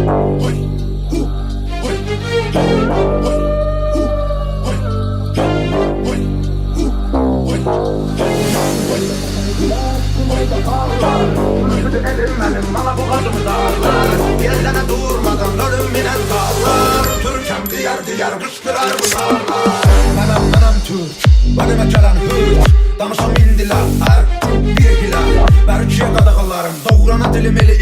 Bana bu adımı darlar. Yerlere durmadan ölümüne sağlar. Türkem diğer diğer kışkırar bu sarlar. Mənəm Türk, mənimə gələn hüc. Danışam indilər, hər bir hilə. Bərkiyə qadağalarım, doğrana dilim eli